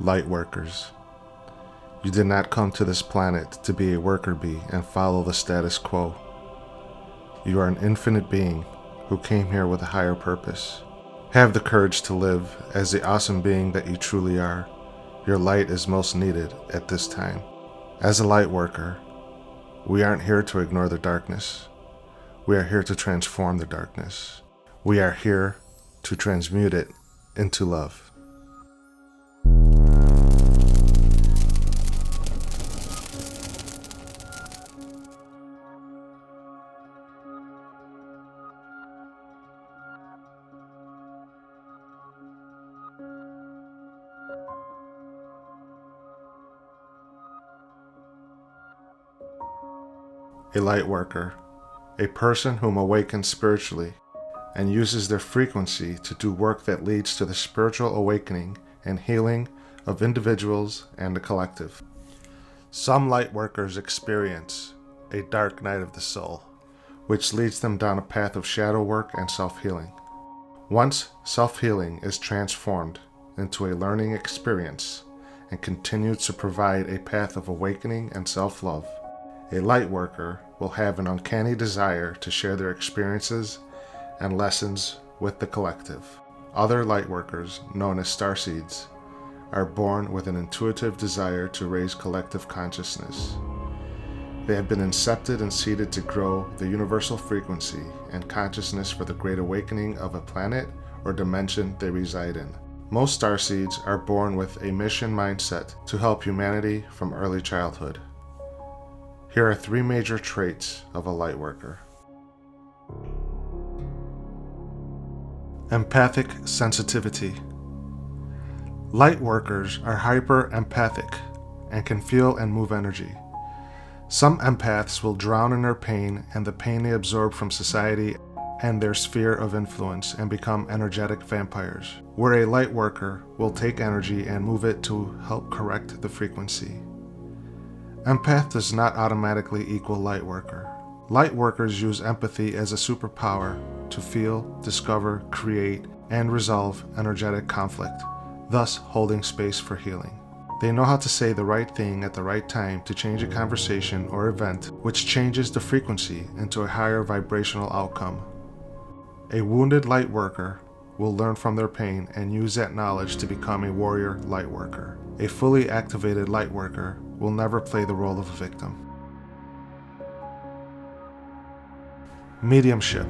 Lightworkers. You did not come to this planet to be a worker bee and follow the status quo. You are an infinite being who came here with a higher purpose. Have the courage to live as the awesome being that you truly are. Your light is most needed at this time. As a light worker, we aren't here to ignore the darkness. We are here to transform the darkness. We are here to transmute it into love. A light worker, a person whom awakens spiritually and uses their frequency to do work that leads to the spiritual awakening and healing of individuals and the collective. Some light workers experience a dark night of the soul, which leads them down a path of shadow work and self-healing. Once self-healing is transformed into a learning experience and continues to provide a path of awakening and self-love, a light worker will have an uncanny desire to share their experiences and lessons with the collective. Other light workers, known as starseeds, are born with an intuitive desire to raise collective consciousness. They have been incepted and seeded to grow the universal frequency and consciousness for the great awakening of a planet or dimension they reside in. Most starseeds are born with a mission mindset to help humanity from early childhood. Here are 3 major traits of a light worker. Empathic sensitivity. Light workers are hyper-empathic and can feel and move energy. Some empaths will drown in their pain and the pain they absorb from society and their sphere of influence and become energetic vampires, where a light worker will take energy and move it to help correct the frequency. Empath does not automatically equal light worker. Light workers use empathy as a superpower to feel, discover, create, and resolve energetic conflict, thus holding space for healing. They know how to say the right thing at the right time to change a conversation or event which changes the frequency into a higher vibrational outcome. A wounded light worker will learn from their pain and use that knowledge to become a warrior light worker. A fully activated light worker will never play the role of a victim. Mediumship.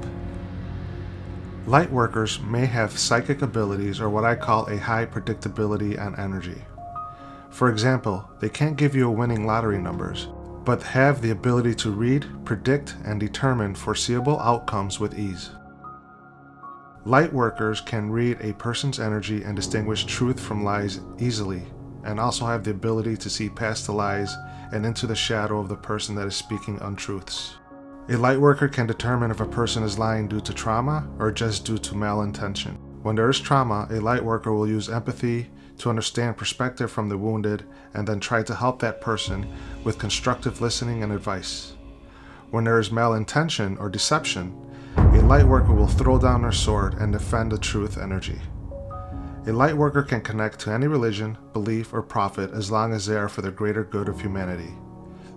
Light workers may have psychic abilities or what I call a high predictability on energy. For example, they can't give you winning lottery numbers, but have the ability to read, predict, and determine foreseeable outcomes with ease. Light workers can read a person's energy and distinguish truth from lies easily, and also have the ability to see past the lies and into the shadow of the person that is speaking untruths. A light worker can determine if a person is lying due to trauma or just due to malintention. When there is trauma, a light worker will use empathy to understand perspective from the wounded and then try to help that person with constructive listening and advice. When there is malintention or deception, a light worker will throw down their sword and defend the truth energy. A light worker can connect to any religion, belief, or prophet as long as they are for the greater good of humanity.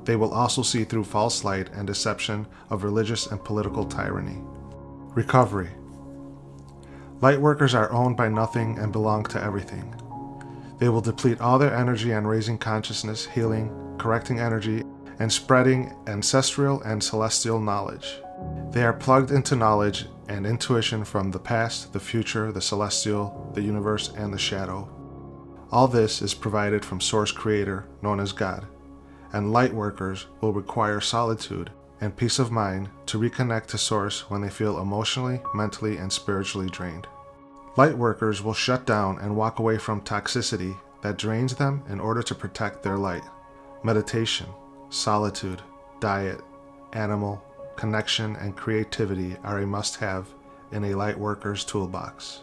They will also see through false light and deception of religious and political tyranny. Recovery. Light workers are owned by nothing and belong to everything. They will deplete all their energy on raising consciousness, healing, correcting energy, and spreading ancestral and celestial knowledge. They are plugged into knowledge and intuition from the past, the future, the celestial, the universe, and the shadow. All this is provided from Source Creator, known as God, and light workers will require solitude and peace of mind to reconnect to Source when they feel emotionally, mentally, and spiritually drained. Light workers will shut down and walk away from toxicity that drains them in order to protect their light. Meditation, solitude, diet, animal, connection, and creativity are a must-have in a light worker's toolbox.